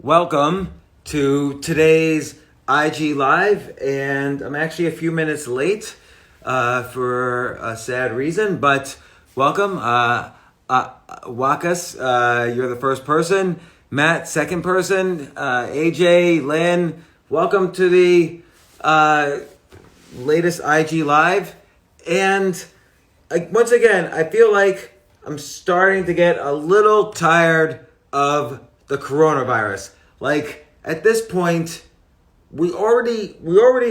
Welcome to today's IG Live, and I'm actually a few minutes late for a sad reason, but welcome. Wakas, you're the first person. Matt, second person. AJ, Lynn, welcome to the latest IG Live. And once again, I feel like I'm starting to get a little tired of the coronavirus. Like, at this point, we already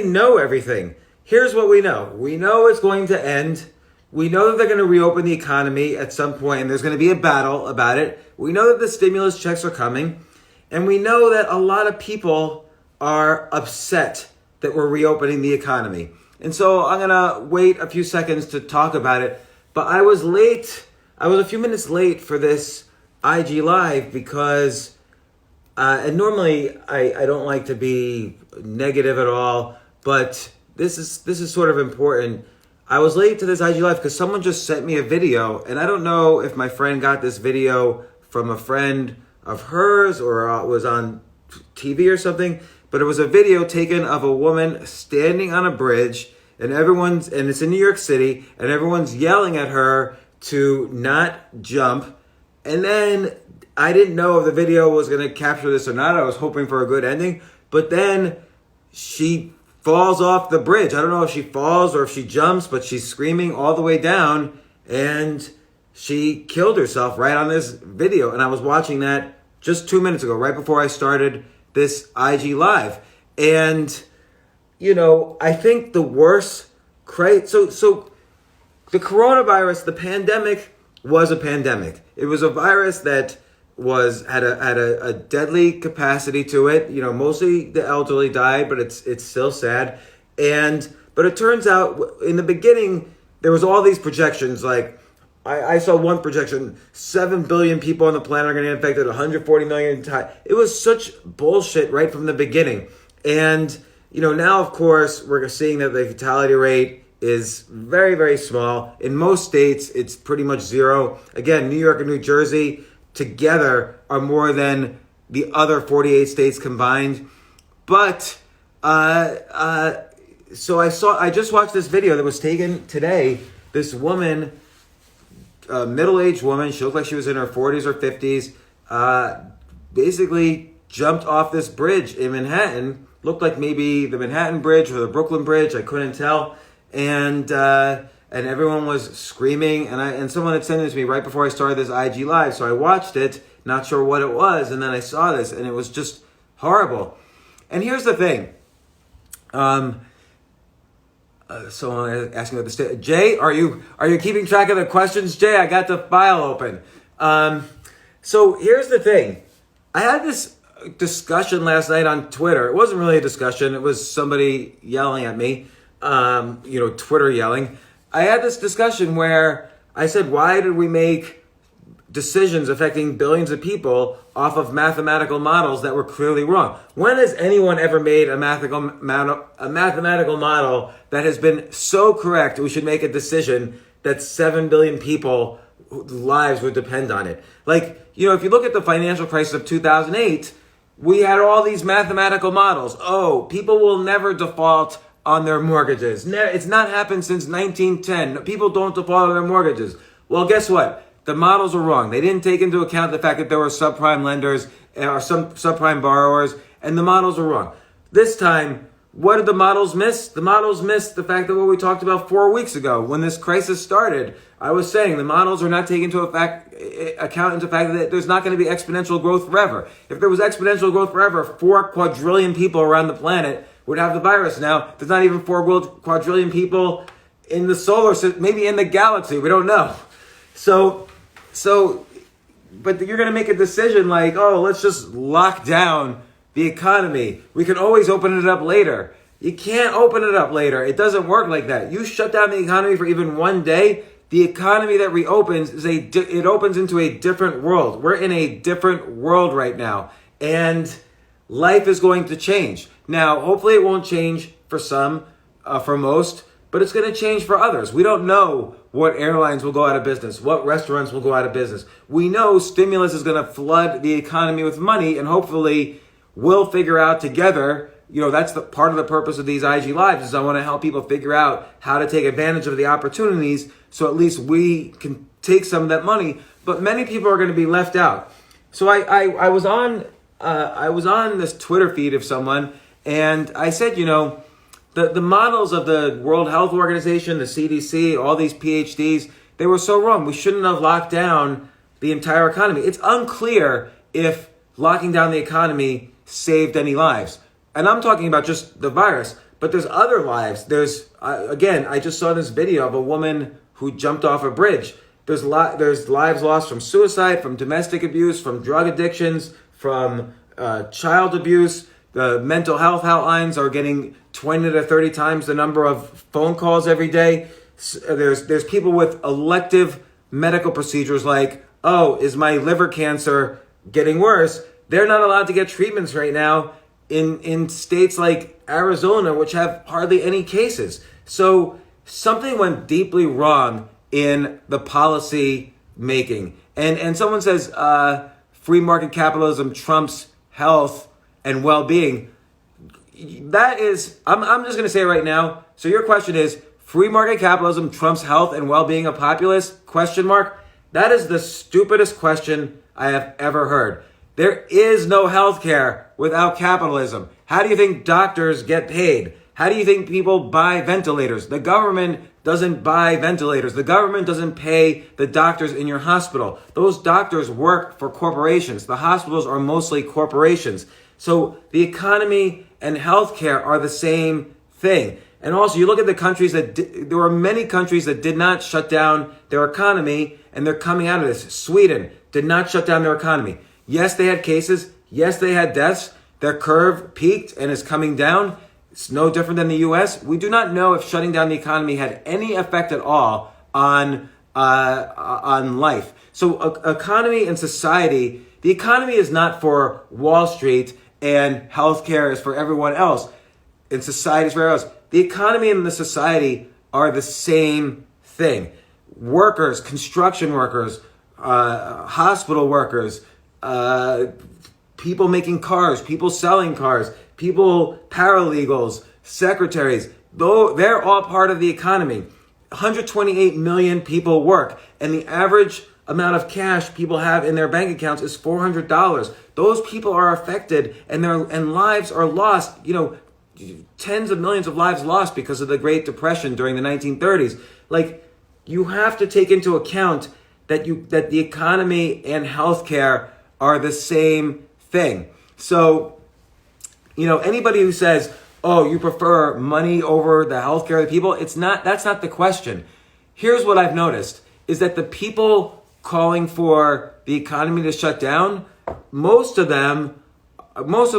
know everything. Here's what we know. We know it's going to end. We know that they're going to reopen the economy at some point, and there's going to be a battle about it. We know that the stimulus checks are coming, and we know that a lot of people are upset that we're reopening the economy. And so I'm going to wait a few seconds to talk about it, but I was late. I was a few minutes late for this IG Live because, and normally I don't like to be negative at all, but this is sort of important. I was late to this IG Live because someone just sent me a video, and I don't know if my friend got this video from a friend of hers or it was on TV or something, but it was a video taken of a woman standing on a bridge, and it's in New York City, and everyone's yelling at her to not jump. And then I didn't know if the video was going to capture this or not. I was hoping for a good ending. But then she falls off the bridge. I don't know if she falls or if she jumps, but she's screaming all the way down. And she killed herself right on this video. And I was watching that just 2 minutes ago, right before I started this IG Live. And, I think the worst... So the coronavirus, the pandemic, was a pandemic. It was a virus that had a deadly capacity to it. Mostly the elderly died, but it's still sad. But it turns out in the beginning there was all these projections. Like I saw one projection: 7 billion people on the planet are going to get infected, 140 million. It was such bullshit right from the beginning. And now of course we're seeing that the fatality rate is very, very small. In most states, it's pretty much zero. Again, New York and New Jersey together are more than the other 48 states combined. But, so I just watched this video that was taken today. This woman, a middle-aged woman, she looked like she was in her 40s or 50s, basically jumped off this bridge in Manhattan. Looked like maybe the Manhattan Bridge or the Brooklyn Bridge, I couldn't tell. And everyone was screaming, and someone had sent it to me right before I started this IG Live, so I watched it, not sure what it was, and then I saw this, and it was just horrible. And here's the thing. Someone asking about the Jay, are you keeping track of the questions? Jay, I got the file open. So here's the thing. I had this discussion last night on Twitter. It wasn't really a discussion. It was somebody yelling at me. Twitter yelling. I had this discussion where I said, why did we make decisions affecting billions of people off of mathematical models that were clearly wrong? When has anyone ever made a mathematical model that has been so correct we should make a decision that 7 billion people lives would depend on it? Like, if you look at the financial crisis of 2008, we had all these mathematical models. Oh, people will never default on their mortgages. It's not happened since 1910. People don't default on their mortgages. Well, guess what? The models were wrong. They didn't take into account the fact that there were subprime lenders or some subprime borrowers, and the models were wrong. This time, what did the models miss? The models missed the fact that what we talked about 4 weeks ago when this crisis started. I was saying the models are not taking into account the fact that there's not going to be exponential growth forever. If there was exponential growth forever, 4 quadrillion people around the planet would have the virus. Now, there's not even 4 quadrillion people in the solar system, maybe in the galaxy. We don't know. So, but you're going to make a decision like, oh, let's just lock down the economy. We can always open it up later. You can't open it up later. It doesn't work like that. You shut down the economy for even one day, the economy that reopens it opens into a different world. We're in a different world right now, and life is going to change. Now, hopefully it won't change for some, for most, but it's going to change for others. We don't know what airlines will go out of business, what restaurants will go out of business. We know stimulus is going to flood the economy with money, and hopefully we'll figure out together. That's the part of the purpose of these IG Lives, is I want to help people figure out how to take advantage of the opportunities so at least we can take some of that money. But many people are going to be left out. So I was on this Twitter feed of someone, and I said, the models of the World Health Organization, the CDC, all these PhDs, they were so wrong. We shouldn't have locked down the entire economy. It's unclear if locking down the economy saved any lives. And I'm talking about just the virus, but there's other lives. I just saw this video of a woman who jumped off a bridge. There's lives lost from suicide, from domestic abuse, from drug addictions, from child abuse. The mental health hotlines are getting 20 to 30 times the number of phone calls every day. There's people with elective medical procedures like, is my liver cancer getting worse? They're not allowed to get treatments right now in states like Arizona, which have hardly any cases. So something went deeply wrong in the policy making. And someone says free market capitalism trumps health and well-being. That is, I'm just going to say it right now. So your question is, free market capitalism trumps health and well-being of populace? ? That is the stupidest question I have ever heard. There is no healthcare without capitalism. How do you think doctors get paid? How do you think people buy ventilators? The government doesn't buy ventilators. The government doesn't pay the doctors in your hospital. Those doctors work for corporations. The hospitals are mostly corporations. So the economy and healthcare are the same thing. And also, you look at the countries there were many countries that did not shut down their economy, and they're coming out of this. Sweden did not shut down their economy. Yes, they had cases. Yes, they had deaths. Their curve peaked and is coming down. It's no different than the U.S. We do not know if shutting down the economy had any effect at all on life. So economy and society, the economy is not for Wall Street and healthcare is for everyone else. And society is for everyone else. The economy and the society are the same thing. Workers, construction workers, hospital workers, people making cars, people selling cars, people, paralegals, secretaries, though they're all part of the economy. 128 million people work, and the average amount of cash people have in their bank accounts is $400. Those people are affected, and lives are lost. Tens of millions of lives lost because of the Great Depression during the 1930s. You have to take into account that the economy and healthcare are the same thing. So, anybody who says, you prefer money over the healthcare of the people, that's not the question. Here's what I've noticed is that the people calling for the economy to shut down, most of the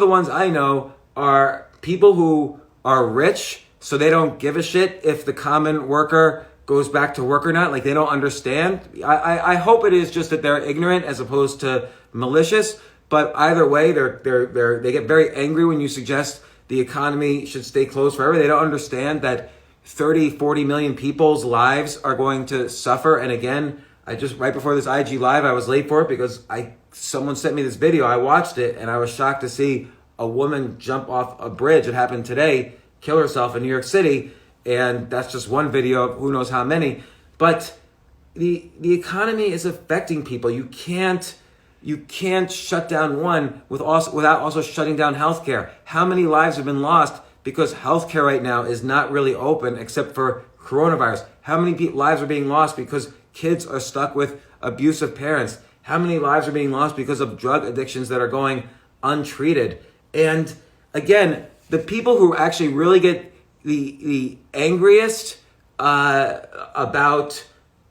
ones I know are people who are rich, so they don't give a shit if the common worker goes back to work or not. They don't understand. I hope it is just that they're ignorant as opposed to malicious. But either way, they get very angry when you suggest the economy should stay closed forever. They don't understand that 30, 40 million people's lives are going to suffer. And again, right before this IG Live, I was late for it because someone sent me this video. I watched it and I was shocked to see a woman jump off a bridge. It happened today, kill herself in New York City. And that's just one video of who knows how many. But the economy is affecting people. You can't shut down one without also shutting down healthcare. How many lives have been lost because healthcare right now is not really open except for coronavirus? How many lives are being lost because kids are stuck with abusive parents? How many lives are being lost because of drug addictions that are going untreated? And again, the people who actually really get the angriest about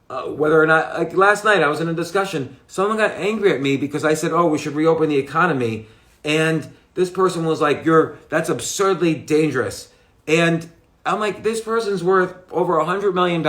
whether or not, last night I was in a discussion, someone got angry at me because I said, we should reopen the economy. And this person was like, that's absurdly dangerous. And I'm like, this person's worth over $100 million.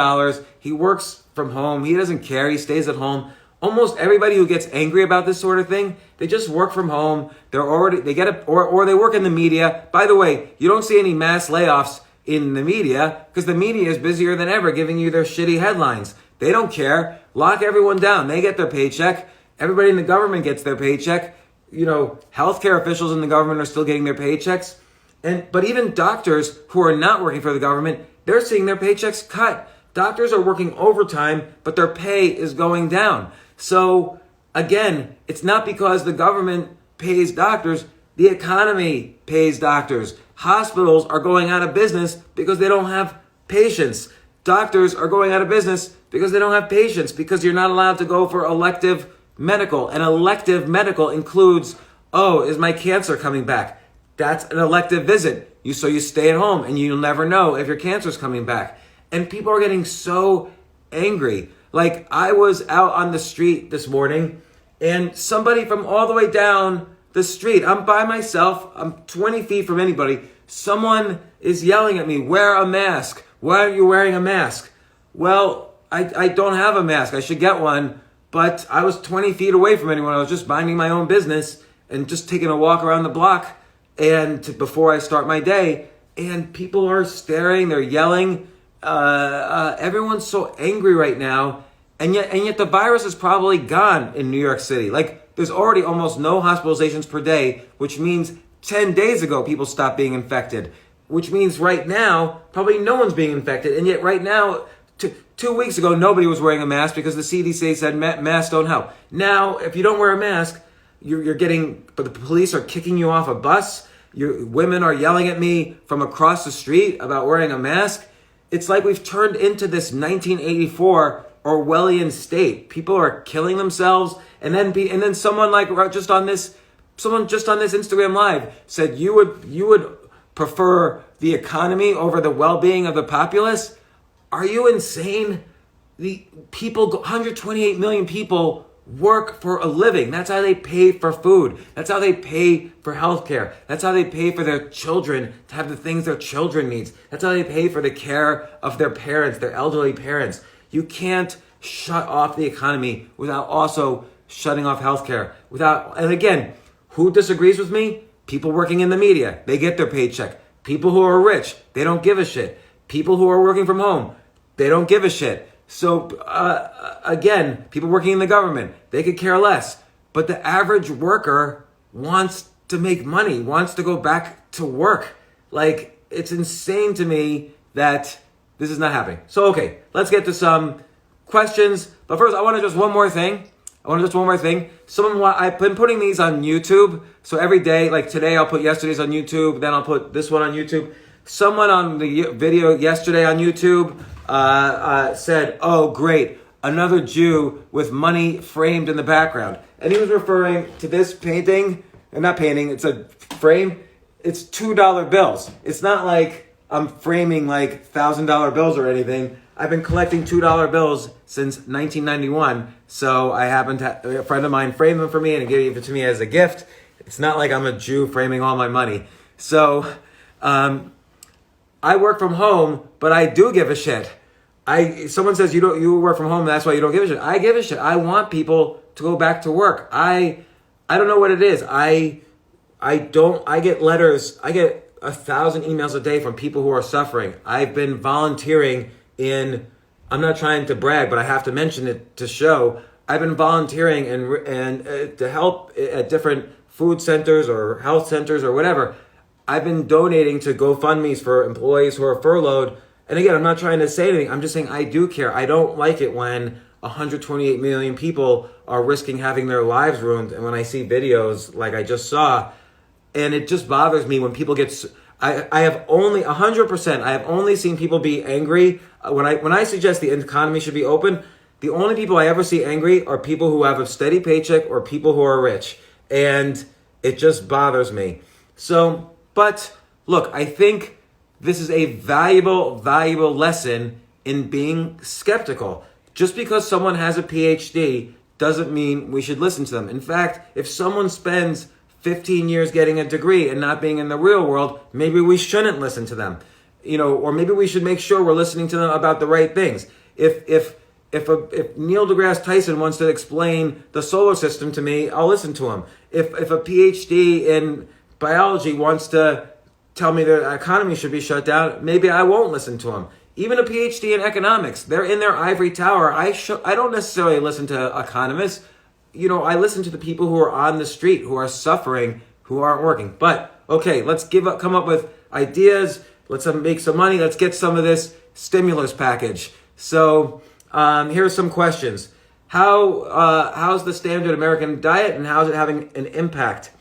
He works from home. He doesn't care. He stays at home. Almost everybody who gets angry about this sort of thing, they just work from home. Or they work in the media. By the way, you don't see any mass layoffs in the media because the media is busier than ever giving you their shitty headlines. They don't care. Lock everyone down. They get their paycheck. Everybody in the government gets their paycheck. Healthcare officials in the government are still getting their paychecks. But even doctors who are not working for the government, they're seeing their paychecks cut. Doctors are working overtime, but their pay is going down. So again, it's not because the government pays doctors, the economy pays doctors. Hospitals are going out of business because they don't have patients. Doctors are going out of business because they don't have patients, because you're not allowed to go for elective medical. And elective medical includes, is my cancer coming back? That's an elective visit. So you stay at home and you'll never know if your cancer's coming back. And people are getting so angry. Like, I was out on the street this morning and somebody from all the way down the street, I'm by myself, I'm 20 feet from anybody, someone is yelling at me, wear a mask. Why aren't you wearing a mask? Well, I don't have a mask. I should get one. But I was 20 feet away from anyone. I was just minding my own business and just taking a walk around the block before I start my day. And people are staring, they're yelling. Everyone's so angry right now. And yet the virus is probably gone in New York City. Like, there's already almost no hospitalizations per day, which means 10 days ago people stopped being infected. Which means right now, probably no one's being infected. And yet right now, 2 weeks ago, nobody was wearing a mask because the CDC said masks don't help. Now, if you don't wear a mask, but the police are kicking you off a bus. Women are yelling at me from across the street about wearing a mask. It's like we've turned into this 1984 Orwellian state. People are killing themselves. And then someone just on this Instagram Live said you would prefer the economy over the well-being of the populace. Are you insane? 128 million people work for a living. That's how they pay for food. That's how they pay for healthcare. That's how they pay for their children to have the things their children need. That's how they pay for the care of their parents, their elderly parents. You can't shut off the economy without also shutting off healthcare. And again, who disagrees with me? People working in the media. They get their paycheck. People who are rich, they don't give a shit. People who are working from home, they don't give a shit. So, again, people working in the government, they could care less. But the average worker wants to make money, wants to go back to work. Like, it's insane to me that this is not happening. So, okay, let's get to some questions. But first, I want to just one more thing. I've been putting these on YouTube. So every day, like today, I'll put yesterday's on YouTube. Then I'll put this one on YouTube. Someone on the video yesterday on YouTube said, "Oh, great, another Jew with money framed in the background." And he was referring to this painting, and not painting, it's a frame. It's $2 bills. It's not like I'm framing like $1,000 bills or anything. I've been collecting $2 bills since 1991. So I happened to, a friend of mine framed them for me and gave it to me as a gift. It's not like I'm a Jew framing all my money. So, I work from home, but I do give a shit. Someone says you work from home, that's why you don't give a shit. I give a shit. I want people to go back to work. I don't know what it is. I get letters. I get 1,000 emails a day from people who are suffering. I've been volunteering I'm not trying to brag, but I have to mention it to show. I've been volunteering and to help at different food centers or health centers or whatever. I've been donating to GoFundMes for employees who are furloughed. And again, I'm not trying to say anything. I'm just saying I do care. I don't like it when 128 million people are risking having their lives ruined. And when I see videos like I just saw, and it just bothers me when people get... I have only 100%. I have only seen people be angry when I suggest the economy should be open. The only people I ever see angry are people who have a steady paycheck or people who are rich, and it just bothers me. So, but look, I think this is a valuable lesson in being skeptical. Just because someone has a PhD doesn't mean we should listen to them. In fact, if someone spends 15 years getting a degree and not being in the real world, maybe we shouldn't listen to them, or maybe we should make sure we're listening to them about the right things. If Neil deGrasse Tyson wants to explain the solar system to me, I'll listen to him. If a PhD in biology wants to tell me the economy should be shut down, maybe I won't listen to them. Even a PhD in economics, they're in their ivory tower. I don't necessarily listen to economists. I listen to the people who are on the street, who are suffering, who aren't working. But, okay, let's come up with ideas. Let's make some money. Let's get some of this stimulus package. So here's some questions. How's the standard American diet, and how's it having an impact?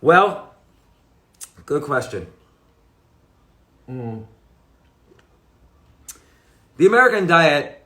Well, good question. The American diet,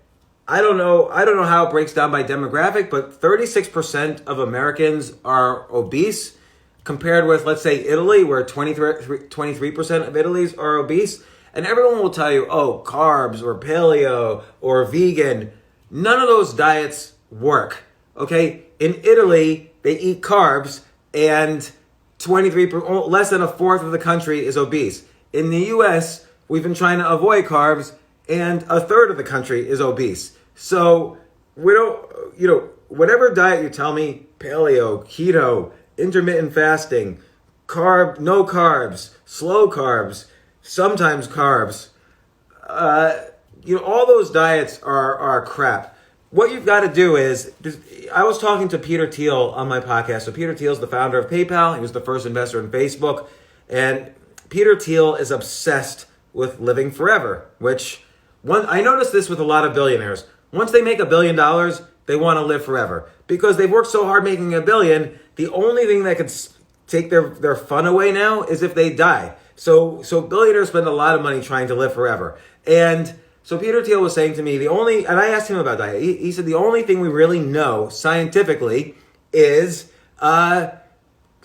I don't know how it breaks down by demographic, but 36% of Americans are obese, compared with, let's say, Italy, where 23% of Italy's are obese. And everyone will tell you, oh, carbs or paleo or vegan. None of those diets work, okay? In Italy, they eat carbs, and 23%, less than a fourth of the country is obese. In the U.S., we've been trying to avoid carbs, and a third of the country is obese. So we don't, whatever diet you tell me, paleo, keto, intermittent fasting, no carbs, slow carbs, sometimes carbs, all those diets are crap. What you've got to do is, I was talking to Peter Thiel on my podcast. So Peter Thiel is the founder of PayPal. He was the first investor in Facebook. And Peter Thiel is obsessed with living forever, which I noticed this with a lot of billionaires. Once they make $1 billion, they want to live forever because they've worked so hard making $1 billion. The only thing that could take their fun away now is if they die. So billionaires spend a lot of money trying to live forever. And so Peter Thiel was saying to me, and I asked him about diet. He said the only thing we really know scientifically is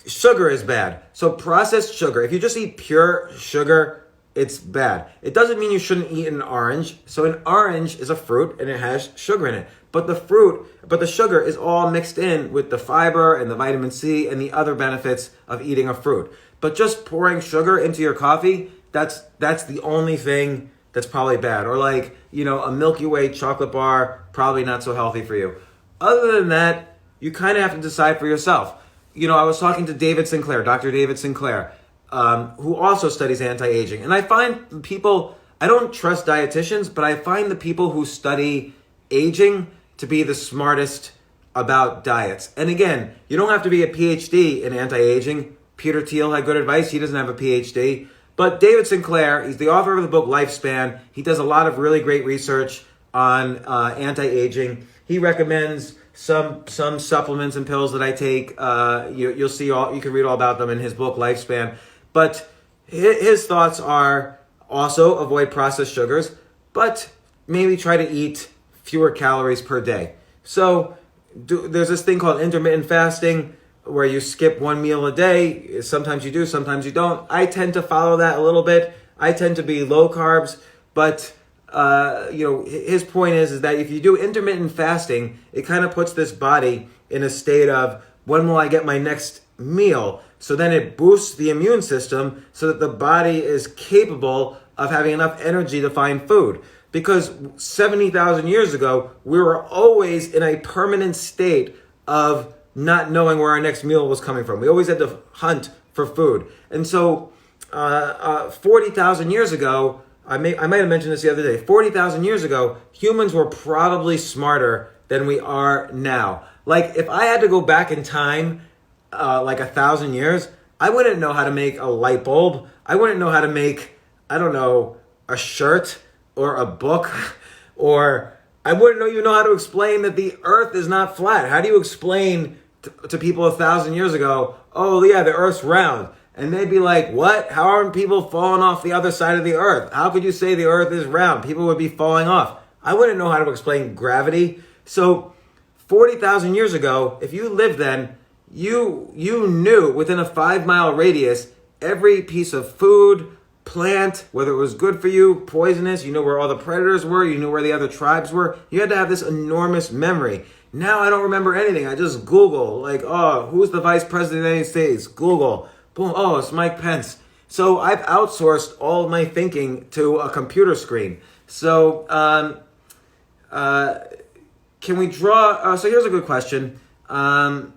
sugar is bad. So processed sugar, if you just eat pure sugar, it's bad. It doesn't mean you shouldn't eat an orange. So an orange is a fruit and it has sugar in it. But the sugar is all mixed in with the fiber and the vitamin C and the other benefits of eating a fruit. But just pouring sugar into your coffee, that's the only thing that's probably bad. Or like, a Milky Way chocolate bar, probably not so healthy for you. Other than that, you kind of have to decide for yourself. I was talking to David Sinclair, Dr. David Sinclair, who also studies anti-aging. And I find people, I don't trust dietitians, but I find the people who study aging to be the smartest about diets. And again, you don't have to be a PhD in anti-aging. Peter Thiel had good advice. He doesn't have a PhD. But David Sinclair, he's the author of the book Lifespan. He does a lot of really great research on anti-aging. He recommends some supplements and pills that I take. You'll see you can read all about them in his book Lifespan. But his thoughts are also avoid processed sugars, but maybe try to eat fewer calories per day. So there's this thing called intermittent fasting where you skip one meal a day. Sometimes you do, sometimes you don't. I tend to follow that a little bit. I tend to be low carbs, but his point is that if you do intermittent fasting, it kind of puts this body in a state of, when will I get my next meal? So then it boosts the immune system so that the body is capable of having enough energy to find food. Because 70,000 years ago, we were always in a permanent state of not knowing where our next meal was coming from. We always had to hunt for food. And so 40,000 years ago, I might have mentioned this the other day, 40,000 years ago, humans were probably smarter than we are now. Like, if I had to go back in time, 1,000 years, I wouldn't know how to make a light bulb. I wouldn't know how to make, a shirt or a book, or I wouldn't even know how to explain that the earth is not flat. How do you explain to people 1,000 years ago, oh yeah, the earth's round? And they'd be like, what? How aren't people falling off the other side of the earth? How could you say the earth is round? People would be falling off. I wouldn't know how to explain gravity. So 40,000 years ago, if you lived then, you knew within a 5-mile radius every piece of food, plant, whether it was good for you, poisonous, you know where all the predators were, you knew where the other tribes were. You had to have this enormous memory. Now I don't remember anything. I just Google, who's the vice president of the United States? Google. Boom, oh, it's Mike Pence. So I've outsourced all of my thinking to a computer screen. So can we draw, so here's a good question. Can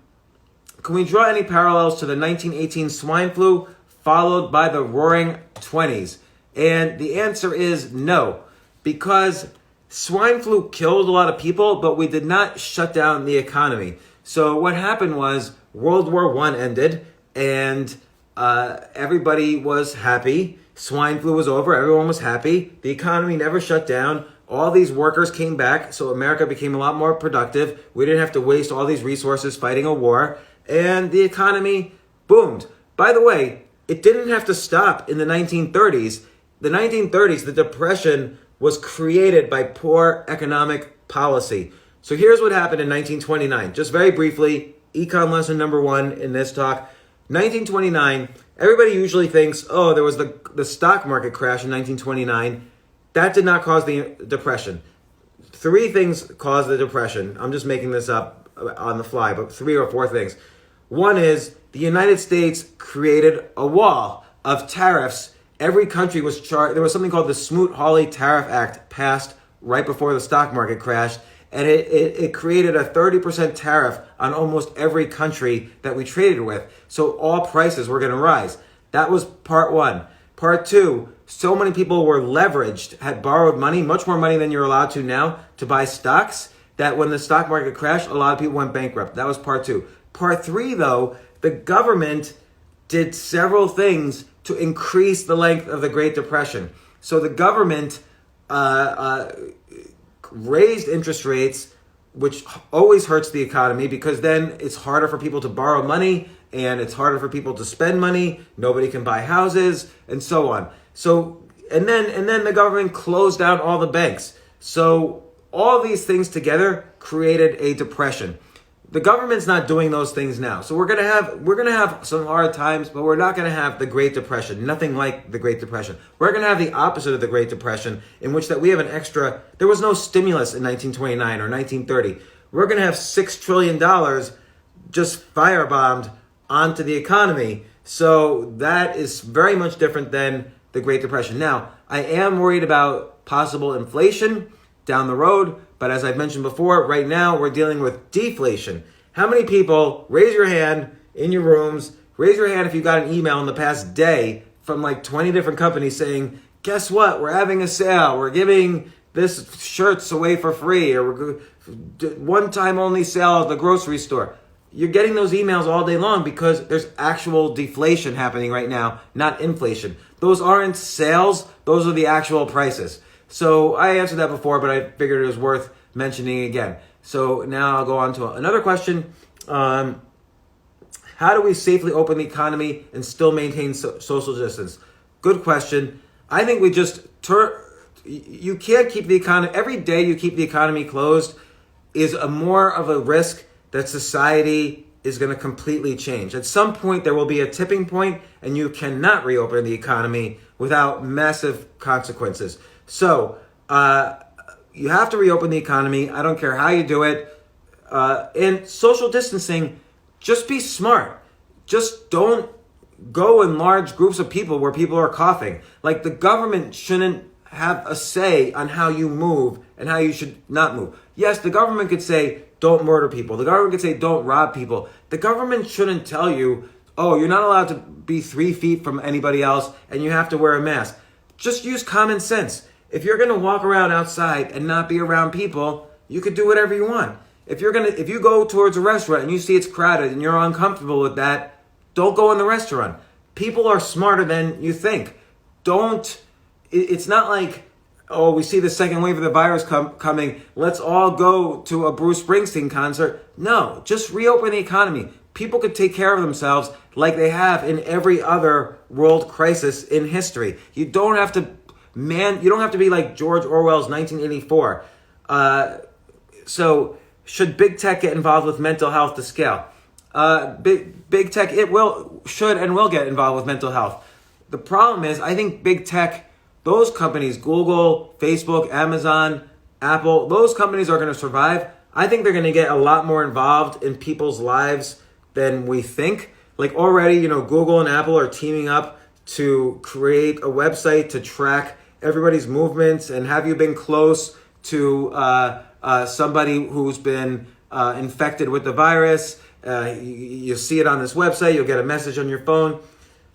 we draw any parallels to the 1918 swine flu? followed by the roaring 20s? And the answer is no, because swine flu killed a lot of people, but we did not shut down the economy. So what happened was World War I ended, and everybody was happy. Swine flu was over. Everyone was happy. The economy never shut down. All these workers came back, so America became a lot more productive. We didn't have to waste all these resources fighting a war, and the economy boomed. By the way, it didn't have to stop in the 1930s. The 1930s, the Depression was created by poor economic policy. So here's what happened in 1929. Just very briefly, econ lesson number 1 in this talk. 1929, everybody usually thinks, oh, there was the stock market crash in 1929. That did not cause the Depression. 3 things caused the Depression. I'm just making this up on the fly, but 3 or 4 things. One is the United States created a wall of tariffs. Every country was charged. There was something called the Smoot-Hawley Tariff Act passed right before the stock market crashed. And it created a 30% tariff on almost every country that we traded with. So all prices were going to rise. That was part 1. Part 2, so many people were leveraged, had borrowed money, much more money than you're allowed to now, to buy stocks, that when the stock market crashed, a lot of people went bankrupt. That was part 2. Part 3, though, the government did several things to increase the length of the Great Depression. So the government raised interest rates, which always hurts the economy because then it's harder for people to borrow money and it's harder for people to spend money. Nobody can buy houses and so on. So and then the government closed down all the banks. So all these things together created a depression. The government's not doing those things now. So we're gonna have some hard times, but we're not gonna have the Great Depression. Nothing like the Great Depression. We're gonna have the opposite of the Great Depression, in which that we have an extra. There was no stimulus in 1929 or 1930. We're gonna have $6 trillion just firebombed onto the economy. So that is very much different than the Great Depression. Now, I am worried about possible inflation down the road. But as I've mentioned before, right now we're dealing with deflation. How many people, raise your hand in your rooms, raise your hand if you got an email in the past day from like 20 different companies saying, guess what, we're having a sale, we're giving this shirts away for free, or we're one-time only sale at the grocery store. You're getting those emails all day long because there's actual deflation happening right now, not inflation. Those aren't sales, those are the actual prices. So I answered that before, but I figured it was worth mentioning again. So now I'll go on to another question. How do we safely open the economy and still maintain social distance? Good question. I think we just you can't keep the economy. Every day you keep the economy closed is more of a risk that society is going to completely change. At some point, there will be a tipping point, and you cannot reopen the economy without massive consequences. So, you have to reopen the economy. I don't care how you do it. And social distancing, just be smart. Just don't go in large groups of people where people are coughing. Like, the government shouldn't have a say on how you move and how you should not move. Yes, the government could say, don't murder people. The government could say, don't rob people. The government shouldn't tell you, oh, you're not allowed to be 3 feet from anybody else and you have to wear a mask. Just use common sense. If you're going to walk around outside and not be around people, you could do whatever you want. If you go towards a restaurant and you see it's crowded and you're uncomfortable with that, don't go in the restaurant. People are smarter than you think. It's not like, oh, we see the second wave of the virus coming. Let's all go to a Bruce Springsteen concert. No, just reopen the economy. People could take care of themselves like they have in every other world crisis in history. You don't have to be like George Orwell's 1984. So should big tech get involved with mental health to scale? Big tech, should and will get involved with mental health. The problem is, I think big tech, those companies, Google, Facebook, Amazon, Apple, those companies are going to survive. I think they're going to get a lot more involved in people's lives than we think. Like already, Google and Apple are teaming up to create a website to track everybody's movements and have you been close to somebody who's been infected with the virus. You see it on this website. You'll get a message on your phone.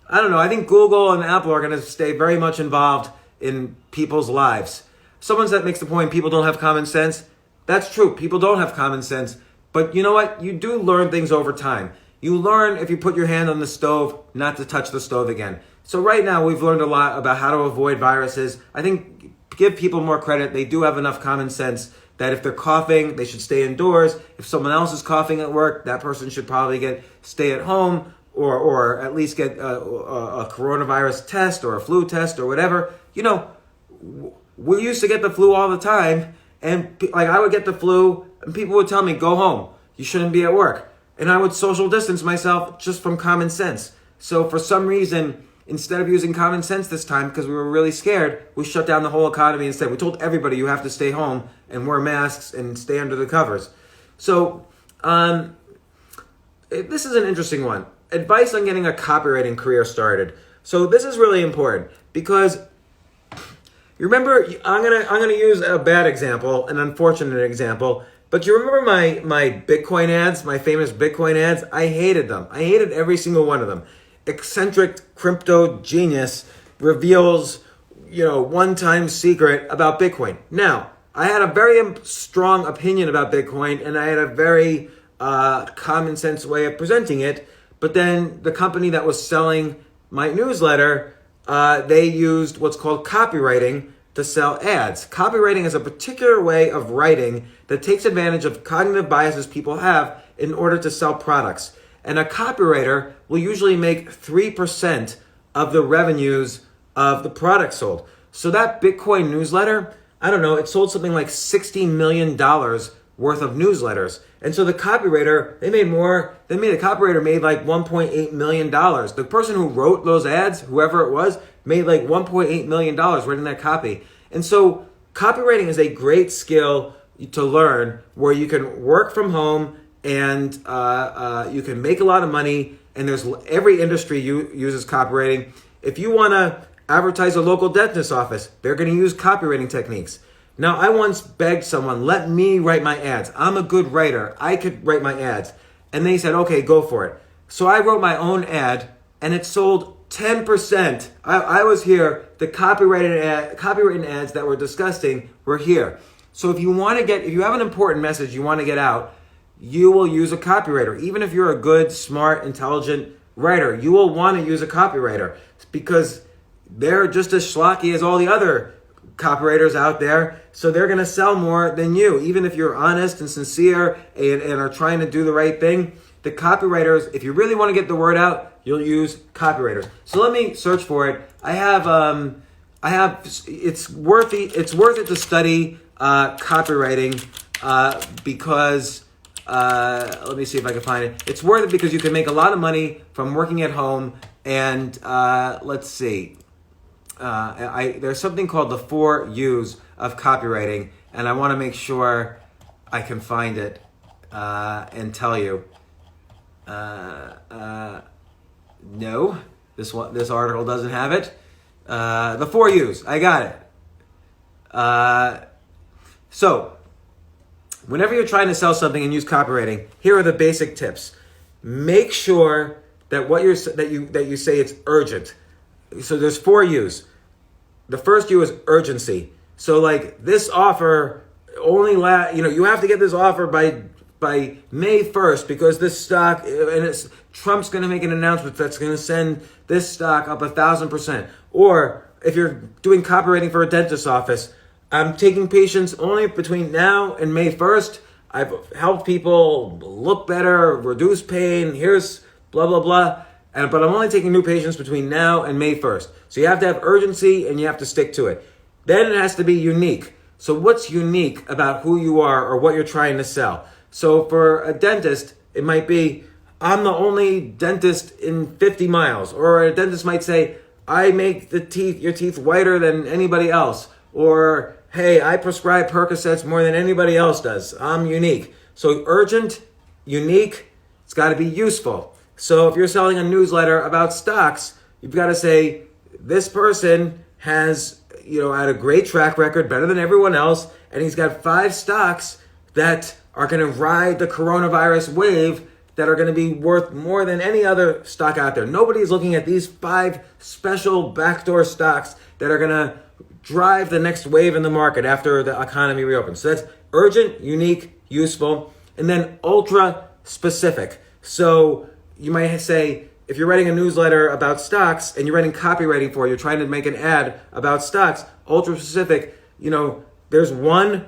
I don't know. I think Google and Apple are going to stay very much involved in people's lives. Someone that makes the point people don't have common sense. That's true. People don't have common sense. But you know what? You do learn things over time. You learn if you put your hand on the stove not to touch the stove again. So right now we've learned a lot about how to avoid viruses. I think give people more credit. They do have enough common sense that if they're coughing, they should stay indoors. If someone else is coughing at work, that person should probably stay at home or at least get a coronavirus test or a flu test or whatever. You know, we used to get the flu all the time, and like I would get the flu and people would tell me, go home. You shouldn't be at work. And I would social distance myself just from common sense. So for some reason, instead of using common sense this time, because we were really scared, we shut down the whole economy instead. We told everybody you have to stay home and wear masks and stay under the covers. So this is an interesting one. Advice on getting a copywriting career started. So this is really important because you remember, I'm gonna use a bad example, an unfortunate example, but you remember my Bitcoin ads, my famous Bitcoin ads? I hated them. I hated every single one of them. Eccentric crypto genius reveals, one-time secret about Bitcoin. Now, I had a very strong opinion about Bitcoin, and I had a very common sense way of presenting it. But then the company that was selling my newsletter, they used what's called copywriting to sell ads. Copywriting is a particular way of writing that takes advantage of cognitive biases people have in order to sell products. And a copywriter will usually make 3% of the revenues of the product sold. So that Bitcoin newsletter, I don't know, it sold something like $60 million worth of newsletters. And so the copywriter, the copywriter made like $1.8 million. The person who wrote those ads, whoever it was, made like $1.8 million writing that copy. And so copywriting is a great skill to learn where you can work from home and you can make a lot of money. And there's every industry uses copywriting. If you want to advertise a local dentist office, they're going to use copywriting techniques. Now, I once begged someone, let me write my ads. I'm a good writer. I could write my ads. And they said, okay, go for it. So I wrote my own ad and it sold 10%. I was here. The copywritten ads that were disgusting were here. So if you have an important message you want to get out, you will use a copywriter. Even if you're a good, smart, intelligent writer, you will want to use a copywriter because they're just as schlocky as all the other copywriters out there. So they're going to sell more than you. Even if you're honest and sincere and are trying to do the right thing, the copywriters, if you really want to get the word out, you'll use copywriters. So let me search for it. It's worth it to study copywriting because let me see if I can find it. It's worth it because you can make a lot of money from working at home. And let's see. There's something called the 4 U's of copywriting, and I want to make sure I can find it and tell you. No, this article doesn't have it. The 4 U's, I got it. So, whenever you're trying to sell something and use copywriting, here are the basic tips. Make sure that that you say it's urgent. So there's 4 U's. The first U is urgency. So like this offer only you have to get this offer by May 1st because this stock, and Trump's going to make an announcement that's going to send this stock up 1,000%. Or if you're doing copywriting for a dentist office, I'm taking patients only between now and May 1st. I've helped people look better, reduce pain. Here's blah, blah, blah. But I'm only taking new patients between now and May 1st. So you have to have urgency and you have to stick to it. Then it has to be unique. So what's unique about who you are or what you're trying to sell? So for a dentist, it might be, I'm the only dentist in 50 miles. Or a dentist might say, I make your teeth whiter than anybody else. Or, hey, I prescribe Percocets more than anybody else does. I'm unique. So urgent, unique, it's got to be useful. So if you're selling a newsletter about stocks, you've got to say, this person has, had a great track record, better than everyone else, and he's got 5 stocks that are going to ride the coronavirus wave that are going to be worth more than any other stock out there. Nobody's looking at these 5 special backdoor stocks that are going to drive the next wave in the market after the economy reopens. So that's urgent, unique, useful, and then ultra specific. So you might say, if you're writing a newsletter about stocks and you're writing copywriting for it, you're trying to make an ad about stocks, ultra specific, there's one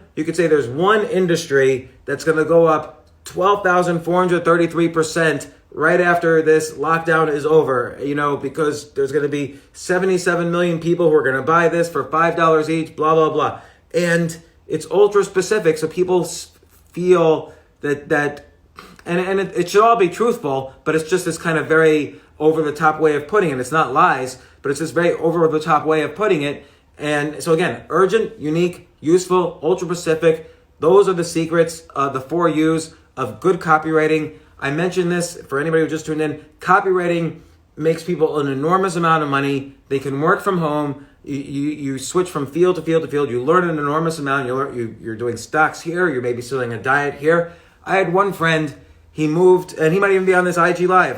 industry that's going to go up 12,433% right after this lockdown is over, because there's going to be 77 million people who are going to buy this for $5 each, blah, blah, blah. And it's ultra specific, so people feel that and it should all be truthful, but it's just this kind of very over-the-top way of putting it. It's not lies, but it's this very over-the-top way of putting it. And so again, urgent, unique, useful, ultra-specific. Those are the secrets, the 4 U's of good copywriting. I mentioned this for anybody who just tuned in. Copywriting makes people an enormous amount of money. They can work from home. You switch from field to field to field. You learn an enormous amount. You're doing stocks here. You're maybe selling a diet here. I had one friend. He moved, and he might even be on this IG Live.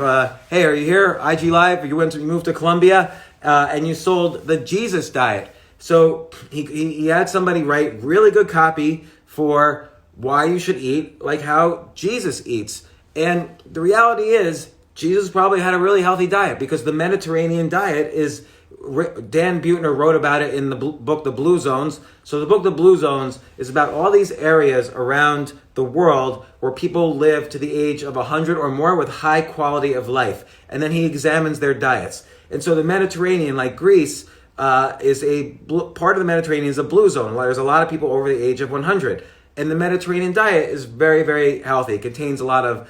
Hey, are you here? IG Live. You moved to Colombia, and you sold the Jesus diet. So he had somebody write really good copy for why you should eat like how Jesus eats. And the reality is, Jesus probably had a really healthy diet, because the Mediterranean diet is, Dan Buettner wrote about it in the book, The Blue Zones. So the book, The Blue Zones, is about all these areas around the world where people live to the age of 100 or more with high quality of life. And then he examines their diets. And so the Mediterranean, like Greece, part of the Mediterranean is a blue zone. There's a lot of people over the age of 100. And the Mediterranean diet is very, very healthy. It contains a lot of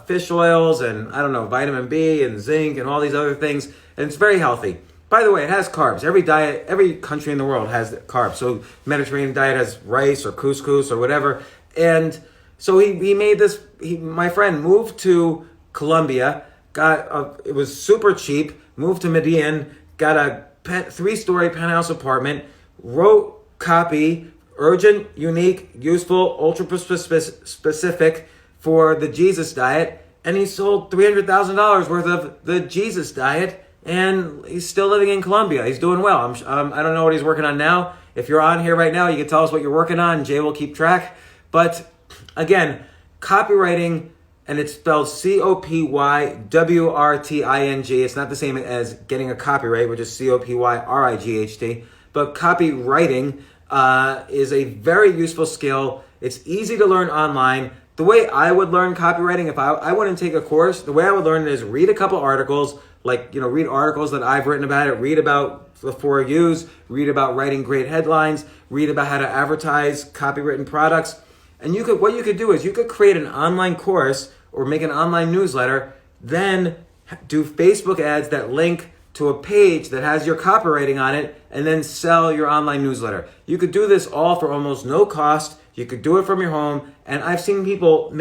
fish oils and, vitamin B and zinc and all these other things. And it's very healthy. By the way, it has carbs. Every country in the world has carbs. So Mediterranean diet has rice or couscous or whatever. And so he made this, my friend moved to Colombia, it was super cheap, moved to Medellin, got a 3-story penthouse apartment, wrote copy, urgent, unique, useful, ultra specific for the Jesus diet, and he sold $300,000 worth of the Jesus diet, and he's still living in Colombia. He's doing well. I don't know what he's working on now. If you're on here right now, you can tell us what you're working on, and Jay will keep track. But again, copywriting, and it's spelled COPYWRTING. It's not the same as getting a copyright, which is COPYRIGHT. But copywriting is a very useful skill. It's easy to learn online. The way I would learn copywriting, if I wouldn't take a course, the way I would learn it is read a couple articles, read articles that I've written about it, read about the 4 U's, read about writing great headlines, read about how to advertise copywritten products. And what you could do is you could create an online course or make an online newsletter, then do Facebook ads that link to a page that has your copywriting on it, and then sell your online newsletter. You could do this all for almost no cost. You could do it from your home. And I've seen people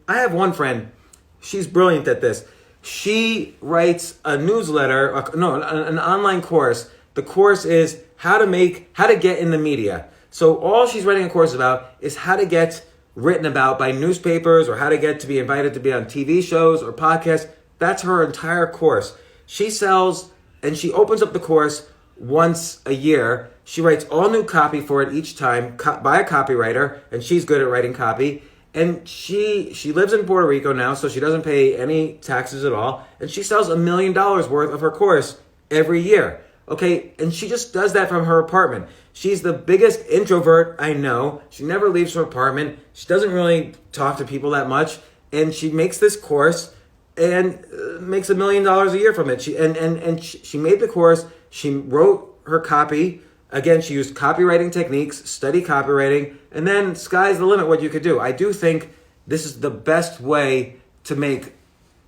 I have one friend, she's brilliant at this. She writes a newsletter, an online course. The course is how to get in the media. So all she's writing a course about is how to get written about by newspapers, or how to get to be invited to be on TV shows or podcasts. That's her entire course. She sells, and she opens up the course once a year. She writes all new copy for it each time by a copywriter, and she's good at writing copy. And she lives in Puerto Rico now, so she doesn't pay any taxes at all. And she sells $1 million worth of her course every year. Okay, and she just does that from her apartment. She's the biggest introvert I know. She never leaves her apartment. She doesn't really talk to people that much. And she makes this course and makes $1 million a year from it. She made the course. She wrote her copy. Again, she used copywriting techniques, study copywriting, and then sky's the limit what you could do. I do think this is the best way to make,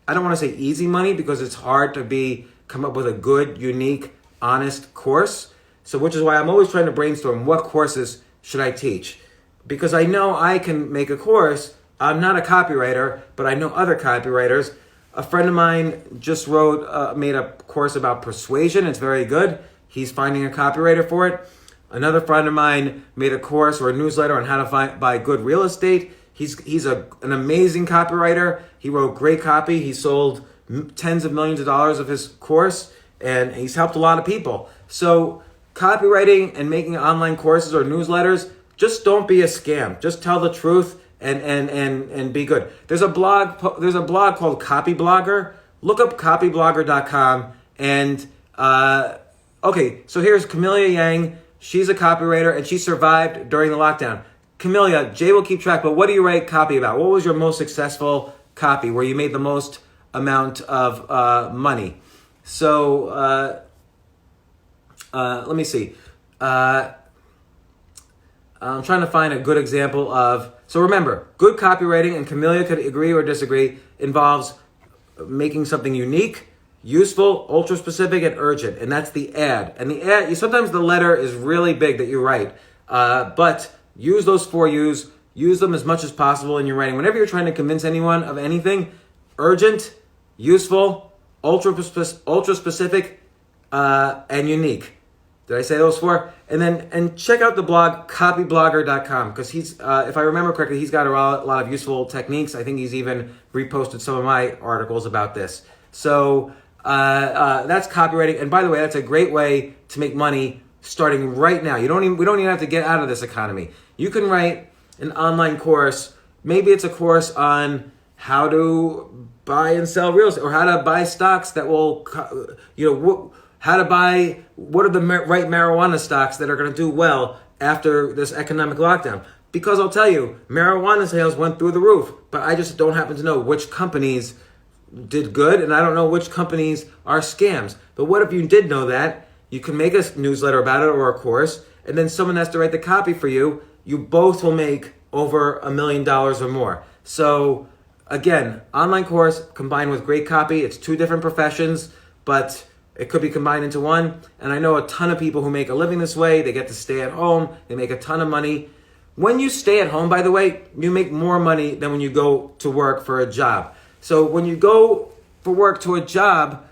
I don't want to say easy money, because it's hard to come up with a good, unique, honest course. So which is why I'm always trying to brainstorm what courses should I teach. Because I know I can make a course. I'm not a copywriter, but I know other copywriters. A friend of mine just made a course about persuasion. It's very good. He's finding a copywriter for it. Another friend of mine made a course or a newsletter on how to buy good real estate. An amazing copywriter. He wrote great copy. He sold tens of millions of dollars of his course, and he's helped a lot of people. So copywriting and making online courses or newsletters, just don't be a scam. Just tell the truth and be good. There's a blog called Copy Blogger. Look up copyblogger.com and okay, so here's Camellia Yang. She's a copywriter and she survived during the lockdown. Camellia, Jay will keep track, but what do you write copy about? What was your most successful copy where you made the most amount of money? So let me see. I'm trying to find a good example of... So remember, good copywriting, and Camellia could agree or disagree, involves making something unique, useful, ultra-specific, and urgent. And that's the ad. And the ad, sometimes the letter is really big that you write. But use those 4 U's. Use them as much as possible in your writing. Whenever you're trying to convince anyone of anything, urgent, useful, ultra-specific, and unique. Did I say those 4? And check out the blog copyblogger.com, because he's, if I remember correctly, he's got a lot of useful techniques. I think he's even reposted some of my articles about this. So that's copywriting. And by the way, that's a great way to make money starting right now. We don't even have to get out of this economy. You can write an online course. Maybe it's a course on how to buy and sell real estate, or how to buy stocks that will, how to buy, what are the right marijuana stocks that are going to do well after this economic lockdown? Because I'll tell you, marijuana sales went through the roof, but I just don't happen to know which companies did good, and I don't know which companies are scams. But what if you did know that? You can make a newsletter about it or a course, and then someone has to write the copy for you. You both will make over $1 million or more. So again, online course combined with great copy. It's 2 different professions, but it could be combined into one. And I know a ton of people who make a living this way. They get to stay at home. They make a ton of money. When you stay at home, by the way, you make more money than when you go to work for a job. So when you go for work to a job,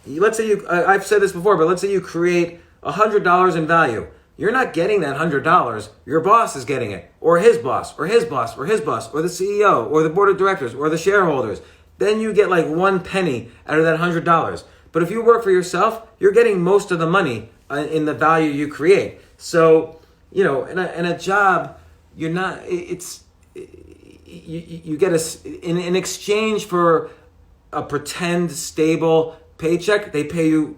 let's say I've said this before, but let's say you create $100 in value. You're not getting that $100. Your boss is getting it, or his boss, or his boss, or his boss, or the CEO, or the board of directors, or the shareholders. Then you get like 1 penny out of that $100. But if you work for yourself, you're getting most of the money in the value you create. So, in a job, you're not. You get in exchange for a pretend stable paycheck, they pay you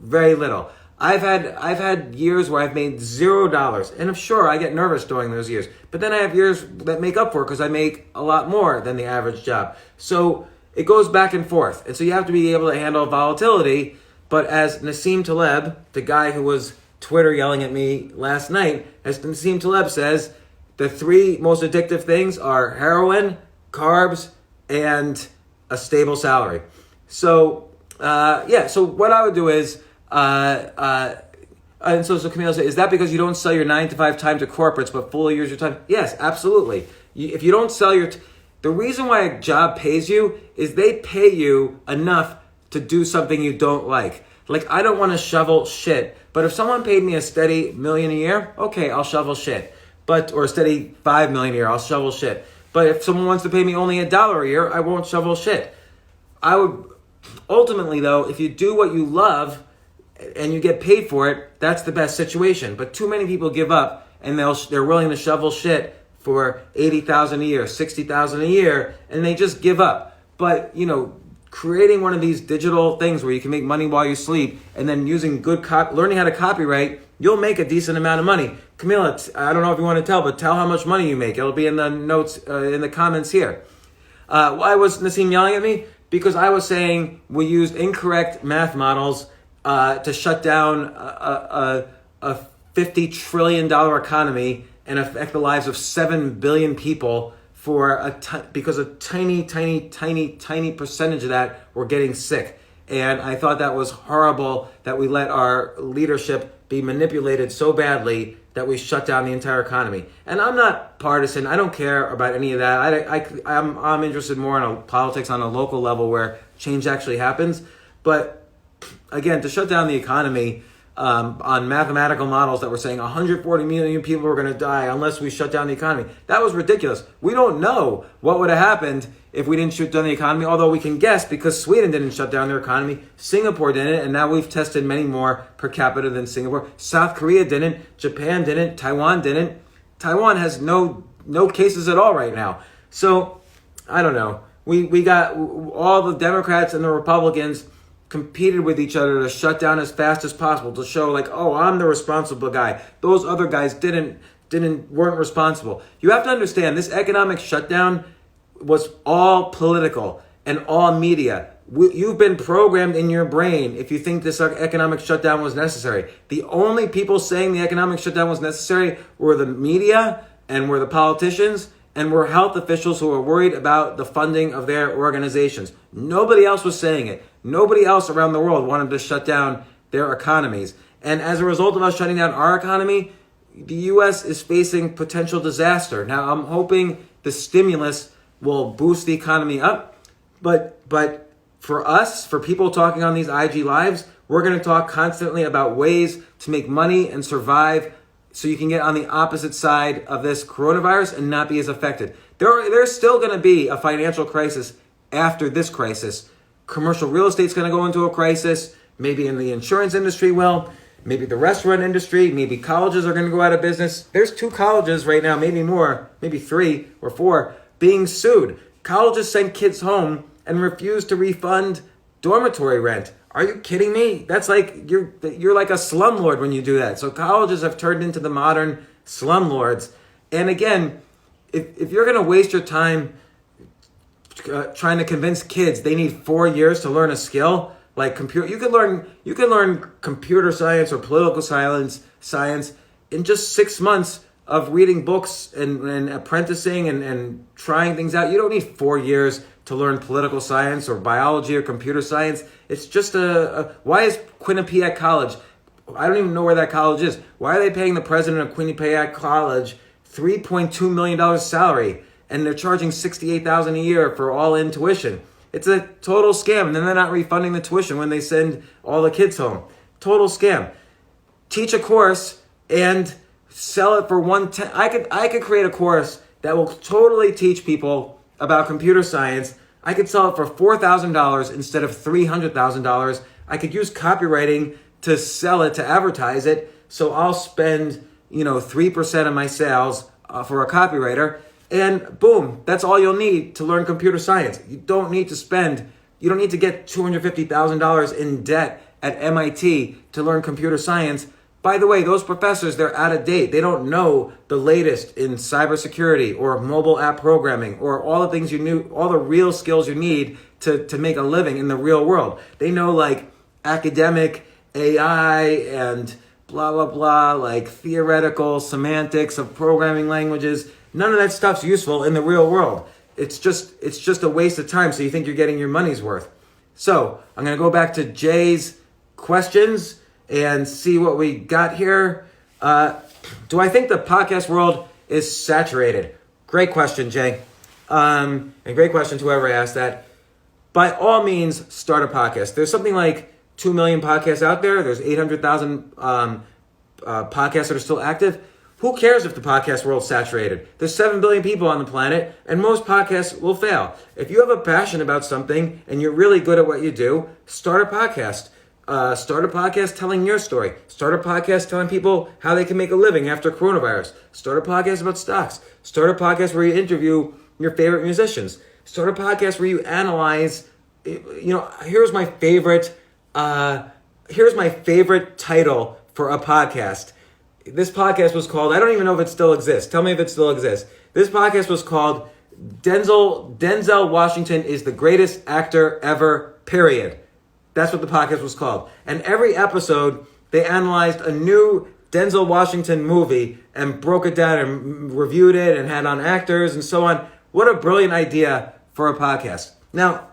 very little. I've had years where I've made $0, and I'm sure I get nervous during those years. But then I have years that make up for it because I make a lot more than the average job. So it goes back and forth. And so you have to be able to handle volatility. But as Nassim Taleb, the guy who was Twitter yelling at me last night, as Nassim Taleb says, the 3 most addictive things are heroin, carbs, and a stable salary. So, so what I would do is, and so Camille said, is that because you don't sell your 9-to-5 time to corporates, but fully use your time? Yes, absolutely. If you don't sell the reason why a job pays you is they pay you enough to do something you don't like. Like, I don't want to shovel shit, but if someone paid me a steady $1 million a year, okay, I'll shovel shit. Or a steady $5 million a year, I'll shovel shit. But if someone wants to pay me only $1 a year, I won't shovel shit. I would, ultimately though, if you do what you love and you get paid for it, that's the best situation. But too many people give up and they're willing to shovel shit for $80,000 a year, $60,000 a year, and they just give up. But, creating one of these digital things where you can make money while you sleep, and then using learning how to copyright, you'll make a decent amount of money. Camilla, I don't know if you want to tell, but tell how much money you make. It'll be in the notes, in the comments here. Why was Nassim yelling at me? Because I was saying we used incorrect math models to shut down a $50 trillion economy and affect the lives of 7 billion people because a tiny percentage of that were getting sick. And I thought that was horrible that we let our leadership be manipulated so badly that we shut down the entire economy. And I'm not partisan. I don't care about any of that. I'm interested more in politics on a local level where change actually happens. But again, to shut down the economy, on mathematical models that were saying 140 million people were going to die unless we shut down the economy. That was ridiculous. We don't know what would have happened if we didn't shut down the economy, although we can guess because Sweden didn't shut down their economy, Singapore didn't, and now we've tested many more per capita than Singapore. South Korea didn't, Japan didn't, Taiwan didn't. Taiwan has no cases at all right now. So, I don't know. We got all the Democrats and the Republicans competed with each other to shut down as fast as possible, to show like, oh, I'm the responsible guy. Those other guys weren't responsible. You have to understand, this economic shutdown was all political and all media. You've been programmed in your brain if you think this economic shutdown was necessary. The only people saying the economic shutdown was necessary were the media and were the politicians and were health officials who were worried about the funding of their organizations. Nobody else was saying it. Nobody else around the world wanted to shut down their economies. And as a result of us shutting down our economy, the U.S. is facing potential disaster. Now, I'm hoping the stimulus will boost the economy up. But for us, for people talking on these IG Lives, we're going to talk constantly about ways to make money and survive so you can get on the opposite side of this coronavirus and not be as affected. There's still going to be a financial crisis after this crisis. Commercial real estate's going to go into a crisis. Maybe in the insurance industry will. Maybe the restaurant industry. Maybe colleges are going to go out of business. There's 2 colleges right now, maybe more, maybe 3 or 4, being sued. Colleges send kids home and refuse to refund dormitory rent. Are you kidding me? That's like, you're like a slumlord when you do that. So colleges have turned into the modern slumlords. And again, if you're going to waste your time trying to convince kids they need 4 years to learn a skill like computer, you can learn computer science or political science in just 6 months of reading books and apprenticing and trying things out. You don't need 4 years to learn political science or biology or computer science. It's just why is Quinnipiac College, I don't even know where that college is. Why are they paying the president of Quinnipiac College $3.2 million salary and they're charging $68,000 a year for all-in tuition? It's a total scam. And then they're not refunding the tuition when they send all the kids home. Total scam. Teach a course and sell it for $110. I could create a course that will totally teach people about computer science. I could sell it for $4,000 instead of $300,000. I could use copywriting to sell it, to advertise it. So I'll spend, 3% of my sales for a copywriter, and boom, that's all you'll need to learn computer science. You don't need to get $250,000 in debt at MIT to learn computer science. By the way, those professors, they're out of date. They don't know the latest in cybersecurity or mobile app programming or all the things all the real skills you need to make a living in the real world. They know like academic AI and blah, blah, blah, like theoretical semantics of programming languages. None of that stuff's useful in the real world. It's just a waste of time, so you think you're getting your money's worth. So I'm going to go back to Jay's questions and see what we got here. Do I think the podcast world is saturated? Great question, Jay. And great question to whoever asked that. By all means, start a podcast. There's something like 2 million podcasts out there. There's 800,000 podcasts that are still active. Who cares if the podcast world's saturated? There's 7 billion people on the planet, and most podcasts will fail. If you have a passion about something and you're really good at what you do, start a podcast. Start a podcast telling your story. Start a podcast telling people how they can make a living after coronavirus. Start a podcast about stocks. Start a podcast where you interview your favorite musicians. Start a podcast where you analyze, here's my favorite title for a podcast. This podcast was called, I don't even know if it still exists. Tell me if it still exists. This podcast was called Denzel Washington is the greatest actor ever, period. That's what the podcast was called. And every episode, they analyzed a new Denzel Washington movie and broke it down and reviewed it and had on actors and so on. What a brilliant idea for a podcast. Now,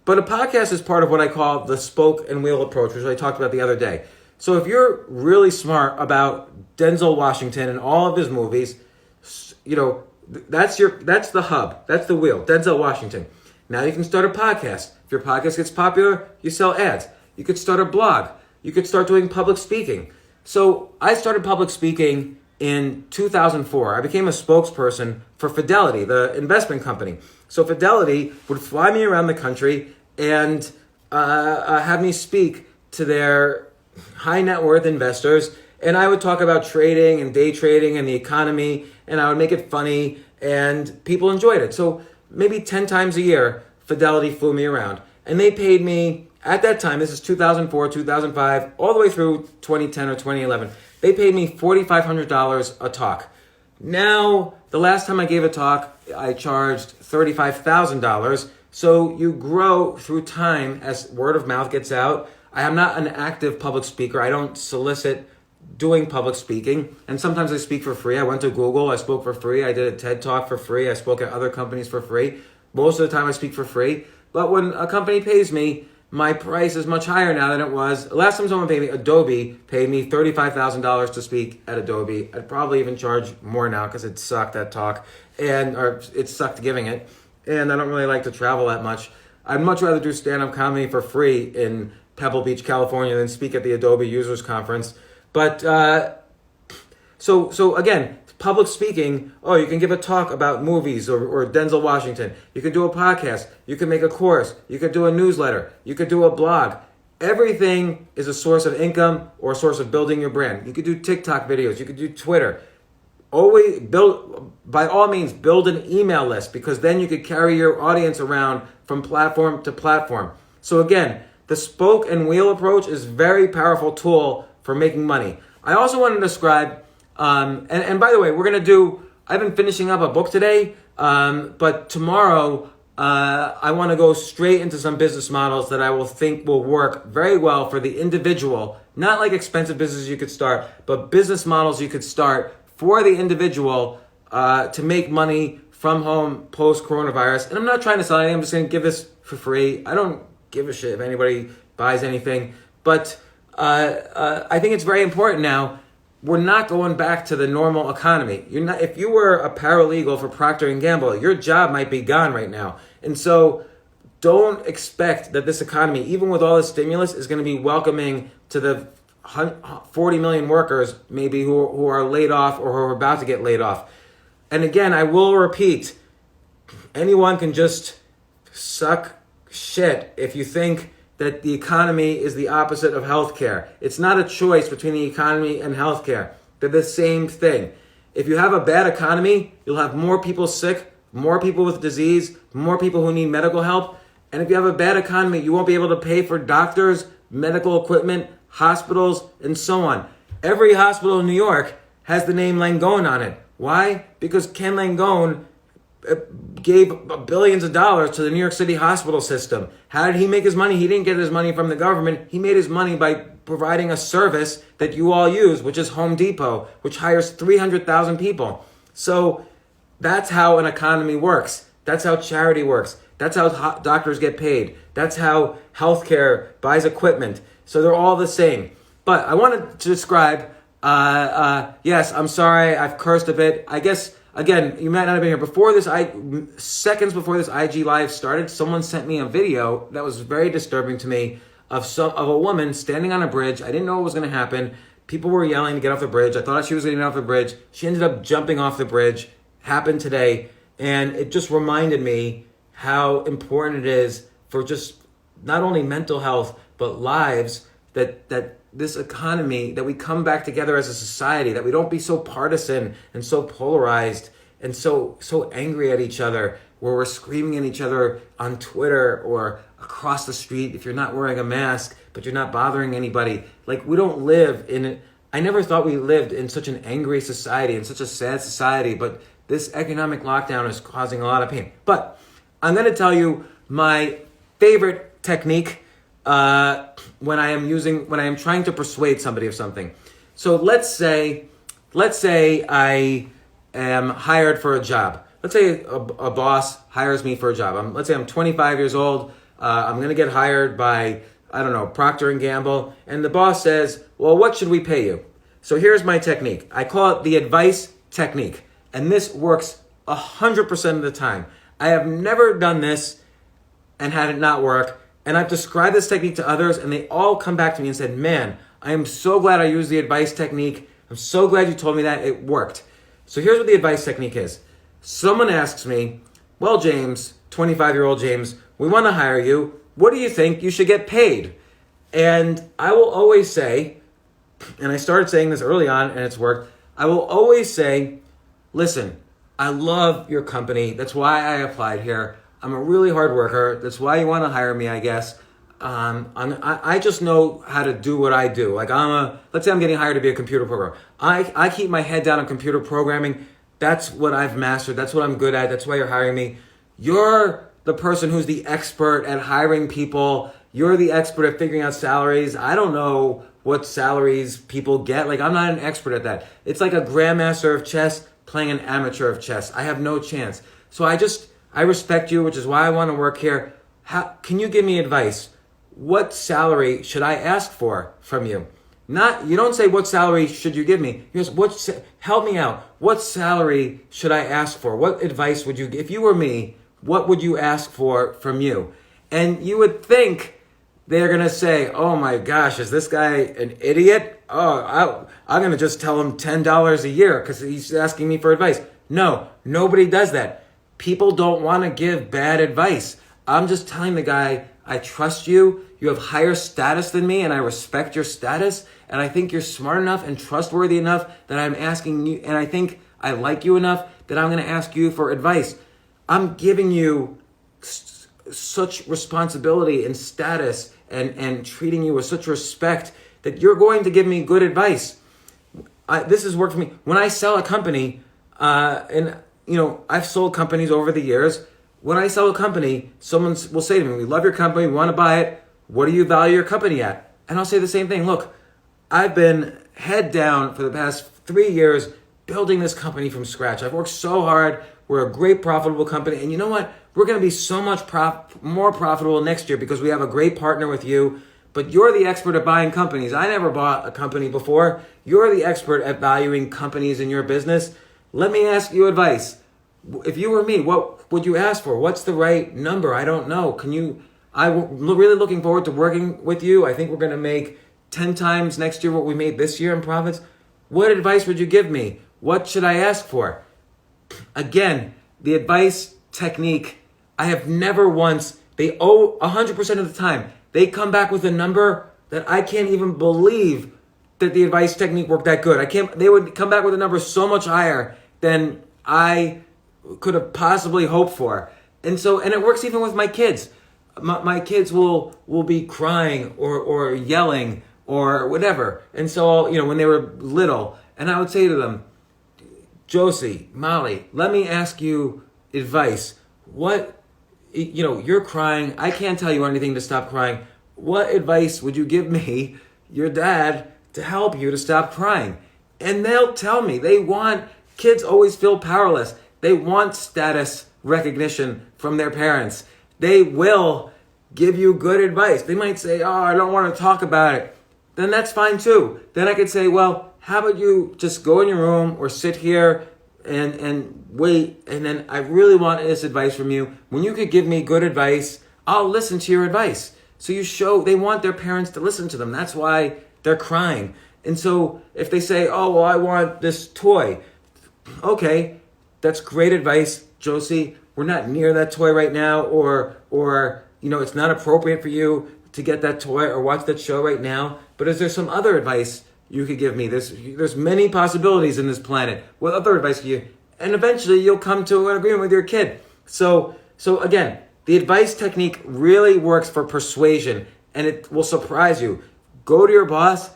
but a podcast is part of what I call the spoke and wheel approach, which I talked about the other day. So if you're really smart about Denzel Washington and all of his movies, that's the hub. That's the wheel, Denzel Washington. Now you can start a podcast. If your podcast gets popular, you sell ads. You could start a blog. You could start doing public speaking. So I started public speaking in 2004. I became a spokesperson for Fidelity, the investment company. So Fidelity would fly me around the country and have me speak to their high net worth investors. And I would talk about trading and day trading and the economy, and I would make it funny, and people enjoyed it. So maybe 10 times a year, Fidelity flew me around. And they paid me, at that time, this is 2004, 2005, all the way through 2010 or 2011, they paid me $4,500 a talk. Now, the last time I gave a talk, I charged $35,000. So you grow through time as word of mouth gets out. I am not an active public speaker. I don't solicit doing public speaking. And sometimes I speak for free. I went to Google. I spoke for free. I did a TED Talk for free. I spoke at other companies for free. Most of the time I speak for free. But when a company pays me, my price is much higher now than it was. Last time someone paid me, Adobe paid me $35,000 to speak at Adobe. I'd probably even charge more now because it sucked, that talk. Or it sucked giving it. And I don't really like to travel that much. I'd much rather do stand-up comedy for free in Pebble Beach, California than speak at the Adobe Users Conference. But so again, public speaking, you can give a talk about movies or Denzel Washington. You can do a podcast. You can make a course. You could do a newsletter. You could do a blog. Everything is a source of income or a source of building your brand. You could do TikTok videos. You could do Twitter. Always by all means, build an email list, because then you could carry your audience around from platform to platform. So again, the spoke and wheel approach is a very powerful tool for making money. I also want to describe, and by the way, I've been finishing up a book today, but tomorrow I want to go straight into some business models that I think will work very well for the individual, not like expensive businesses you could start, but business models you could start for the individual to make money from home post-coronavirus. And I'm not trying to sell anything. I'm just going to give this for free. I don't give a shit if anybody buys anything. But I think it's very important now. We're not going back to the normal economy. If you were a paralegal for Procter & Gamble, your job might be gone right now. And so don't expect that this economy, even with all the stimulus, is going to be welcoming to the 40 million workers maybe who are laid off or who are about to get laid off. And again, I will repeat, anyone can just suck shit if you think that the economy is the opposite of healthcare. It's not a choice between the economy and healthcare. They're the same thing. If you have a bad economy, you'll have more people sick, more people with disease, more people who need medical help. And if you have a bad economy, you won't be able to pay for doctors, medical equipment, hospitals, and so on. Every hospital in New York has the name Langone on it. Why? Because Ken Langone gave billions of dollars to the New York City hospital system. How did he make his money? He didn't get his money from the government. He made his money by providing a service that you all use, which is Home Depot, which hires 300,000 people. So that's how an economy works. That's how charity works. That's how doctors get paid. That's how healthcare buys equipment. So they're all the same. But I wanted to describe, yes, I'm sorry, I've cursed a bit. I guess, again, you might not have been here. Seconds before this IG Live started, someone sent me a video that was very disturbing to me of a woman standing on a bridge. I didn't know what was going to happen. People were yelling to get off the bridge. I thought she was going to get off the bridge. She ended up jumping off the bridge. Happened today. And it just reminded me how important it is for just not only mental health, but lives, that this economy, that we come back together as a society, that we don't be so partisan and so polarized and so angry at each other, where we're screaming at each other on Twitter or across the street if you're not wearing a mask, but you're not bothering anybody. Like, we don't live in I never thought we lived in such an angry society, in such a sad society, but this economic lockdown is causing a lot of pain. But I'm going to tell you my favorite technique when I am trying to persuade somebody of something. So let's say I am hired for a job. Let's say a boss hires me for a job. Let's say I'm 25 years old. I'm going to get hired by, I don't know, Procter & Gamble. And the boss says, well, what should we pay you? So here's my technique. I call it the advice technique. And this works 100% of the time. I have never done this and had it not work. And I've described this technique to others, and they all come back to me and said, man, I am so glad I used the advice technique. I'm so glad you told me that. It worked. So here's what the advice technique is. Someone asks me, well, James, 25-year-old James, we want to hire you. What do you think you should get paid? And I will always say, and I started saying this early on and it's worked, I will always say, listen, I love your company. That's why I applied here. I'm a really hard worker. That's why you want to hire me, I guess. I just know how to do what I do. Like let's say I'm getting hired to be a computer programmer. I keep my head down on computer programming. That's what I've mastered. That's what I'm good at. That's why you're hiring me. You're the person who's the expert at hiring people. You're the expert at figuring out salaries. I don't know what salaries people get. Like, I'm not an expert at that. It's like a grandmaster of chess playing an amateur of chess. I have no chance. So I respect you, which is why I want to work here. Can you give me advice? What salary should I ask for from you? You don't say, what salary should you give me? You just, help me out. What salary should I ask for? What advice would you give? If you were me, what would you ask for from you? And you would think they're going to say, oh my gosh, is this guy an idiot? Oh, I'm going to just tell him $10 a year because he's asking me for advice. No, nobody does that. People don't want to give bad advice. I'm just telling the guy, I trust you. You have higher status than me, and I respect your status. And I think you're smart enough and trustworthy enough that I'm asking you, and I think I like you enough that I'm going to ask you for advice. I'm giving you such responsibility and status and treating you with such respect that you're going to give me good advice. This has worked for me. When I sell a company, and I've sold companies over the years. When I sell a company, someone will say to me, we love your company, we want to buy it. What do you value your company at? And I'll say the same thing. Look, I've been head down for the past 3 years building this company from scratch. I've worked so hard. We're a great profitable company. And you know what? We're going to be so much more profitable next year because we have a great partner with you. But you're the expert at buying companies. I never bought a company before. You're the expert at valuing companies in your business. Let me ask you advice. If you were me, what would you ask for? What's the right number? I don't know. I'm really looking forward to working with you. I think we're going to make 10 times next year what we made this year in profits. What advice would you give me? What should I ask for? Again, the advice technique, I have never once, they owe 100% of the time. They come back with a number that I can't even believe that the advice technique worked that good. They would come back with a number so much higher than I could have possibly hoped for. And it works even with my kids. My kids will be crying or yelling or whatever. And so, when they were little, and I would say to them, Josie, Molly, let me ask you advice. You're crying. I can't tell you anything to stop crying. What advice would you give me, your dad, to help you to stop crying? And they'll tell me. Kids always feel powerless. They want status recognition from their parents. They will give you good advice. They might say, oh, I don't want to talk about it. Then that's fine too. Then I could say, well, how about you just go in your room or sit here and wait, and then I really want this advice from you. When you could give me good advice, I'll listen to your advice. So they want their parents to listen to them. That's why they're crying. And so if they say, oh, well, I want this toy. Okay, that's great advice, Josie. We're not near that toy right now, or it's not appropriate for you to get that toy or watch that show right now. But is there some other advice you could give me? There's many possibilities in this planet. What other advice could you? And eventually you'll come to an agreement with your kid. So again, the advice technique really works for persuasion, and it will surprise you. Go to your boss,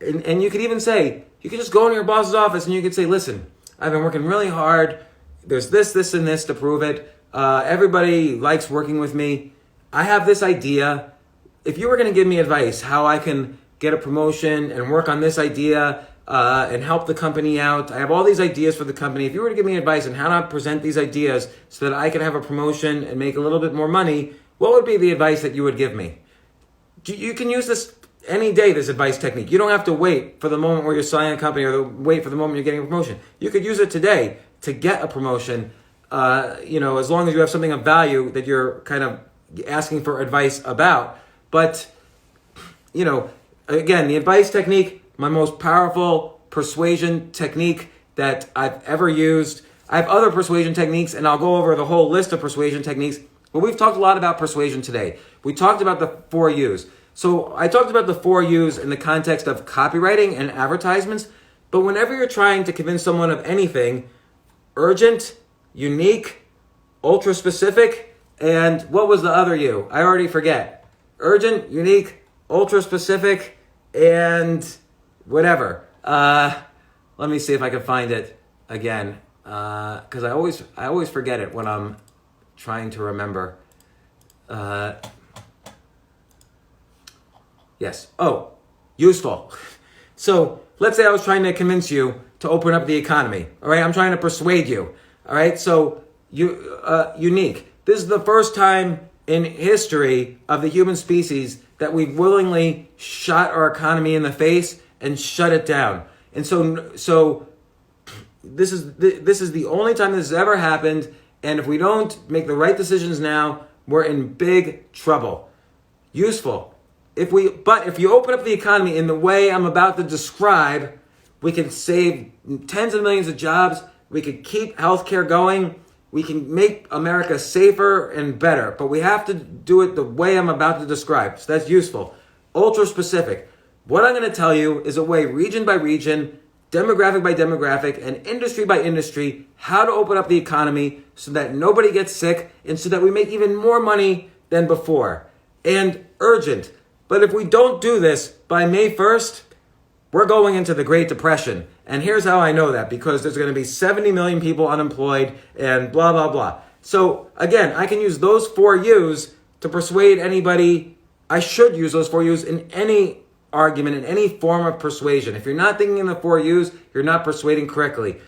and you could even say, you could just go into your boss's office and you could say, listen, I've been working really hard. There's this, and this to prove it. Everybody likes working with me. I have this idea. If you were going to give me advice, how I can get a promotion and work on this idea and help the company out. I have all these ideas for the company. If you were to give me advice on how to present these ideas so that I can have a promotion and make a little bit more money, what would be the advice that you would give me? You can use this any day, this advice technique. You don't have to wait for the moment where you're signing a company or wait for the moment you're getting a promotion. You could use it today to get a promotion, as long as you have something of value that you're kind of asking for advice about. But, again, the advice technique, my most powerful persuasion technique that I've ever used. I have other persuasion techniques, and I'll go over the whole list of persuasion techniques. But we've talked a lot about persuasion today. We talked about the 4 U's. So I talked about the 4 U's in the context of copywriting and advertisements. But whenever you're trying to convince someone of anything, urgent, unique, ultra specific, and what was the other U? I already forget. Urgent, unique, ultra specific, and whatever. Let me see if I can find it again, because I always forget it when I'm trying to remember. Yes. Oh, useful. So let's say I was trying to convince you to open up the economy. All right, I'm trying to persuade you. All right, so unique. This is the first time in history of the human species that we've willingly shot our economy in the face and shut it down. And so this is the only time this has ever happened. And if we don't make the right decisions now, we're in big trouble. Useful. But if you open up the economy in the way I'm about to describe, we can save tens of millions of jobs. We can keep healthcare going. We can make America safer and better. But we have to do it the way I'm about to describe. So that's useful. Ultra specific. What I'm going to tell you is a way, region by region, demographic by demographic, and industry by industry, how to open up the economy so that nobody gets sick and so that we make even more money than before. And urgent. But if we don't do this by May 1st, we're going into the Great Depression. And here's how I know that, because there's going to be 70 million people unemployed and blah, blah, blah. So again, I can use those 4 U's to persuade anybody. I should use those 4 U's in any argument, in any form of persuasion. If you're not thinking in the 4 U's, you're not persuading correctly.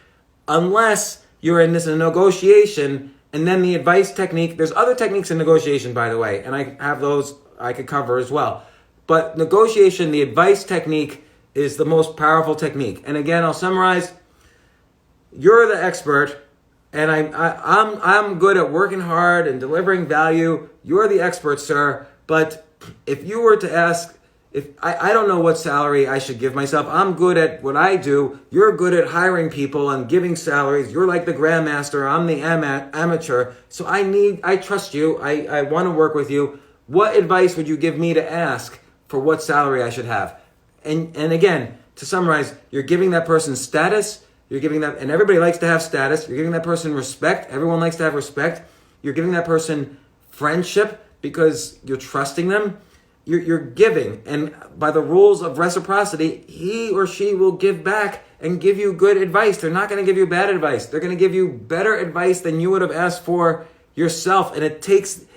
Unless you're in this negotiation, and then the advice technique. There's other techniques in negotiation, by the way, and I have those I could cover as well. But negotiation, the advice technique, is the most powerful technique. And again, I'll summarize. You're the expert, and I'm good at working hard and delivering value. You're the expert, sir. But if you were to ask, if I don't know what salary I should give myself. I'm good at what I do. You're good at hiring people and giving salaries. You're like the grandmaster. I'm the amateur. So I trust you. I want to work with you. What advice would you give me to ask for what salary I should have? And again, to summarize, you're giving that person status. You're giving that, and everybody likes to have status. You're giving that person respect. Everyone likes to have respect. You're giving that person friendship because you're trusting them. You're giving, and by the rules of reciprocity, he or she will give back and give you good advice. They're not going to give you bad advice. They're going to give you better advice than you would have asked for yourself. And it's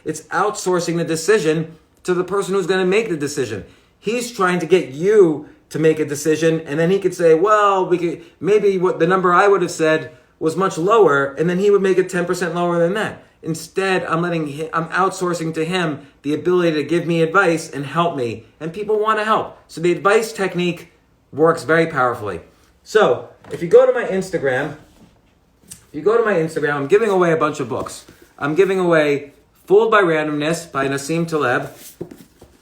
outsourcing the decision to the person who's going to make the decision. He's trying to get you to make a decision, and then he could say, well, maybe what the number I would have said was much lower, and then he would make it 10% lower than that. Instead, I'm outsourcing to him the ability to give me advice and help me. And people want to help. So the advice technique works very powerfully. So if you go to my Instagram, I'm giving away a bunch of books. I'm giving away Fooled by Randomness by Nassim Taleb,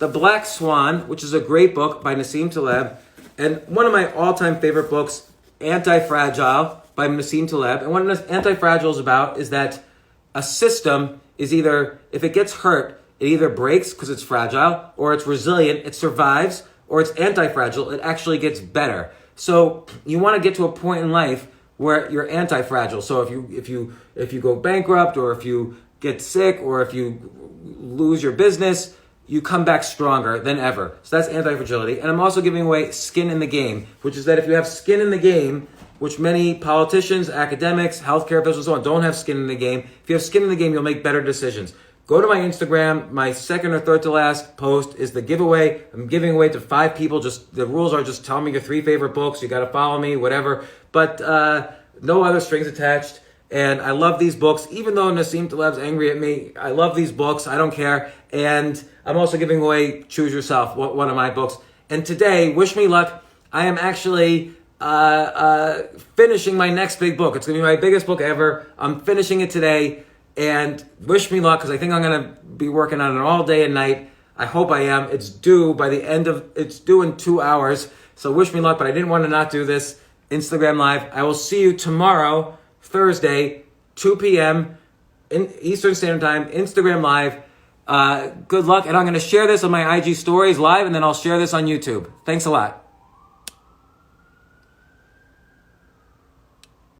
The Black Swan, which is a great book by Nassim Taleb, and one of my all-time favorite books, Anti-Fragile by Nassim Taleb. And what Anti-Fragile is about is that a system is either, if it gets hurt, it either breaks because it's fragile, or it's resilient, it survives, or it's anti-fragile, it actually gets better. So you want to get to a point in life where you're anti-fragile. So if you go bankrupt, or if you get sick, or if you lose your business, you come back stronger than ever. So that's anti-fragility. And I'm also giving away skin in the game, which is that if you have skin in the game, which many politicians, academics, healthcare officials, so on, don't have skin in the game. If you have skin in the game, you'll make better decisions. Go to my Instagram. My second or third to last post is the giveaway. I'm giving away to 5 people. Just the rules are just tell me your 3 favorite books. You got to follow me, whatever. But no other strings attached. And I love these books. Even though Nassim Taleb's angry at me, I love these books. I don't care. And I'm also giving away Choose Yourself, one of my books. And today, wish me luck. I am actually finishing my next big book. It's going to be my biggest book ever. I'm finishing it today, and wish me luck, because I think I'm going to be working on it all day and night. I hope I am. It's due in 2 hours. So wish me luck, but I didn't want to not do this Instagram Live. I will see you tomorrow, Thursday, 2 p.m. in Eastern Standard Time, Instagram Live. Good luck, and I'm going to share this on my IG stories live, and then I'll share this on YouTube. Thanks a lot.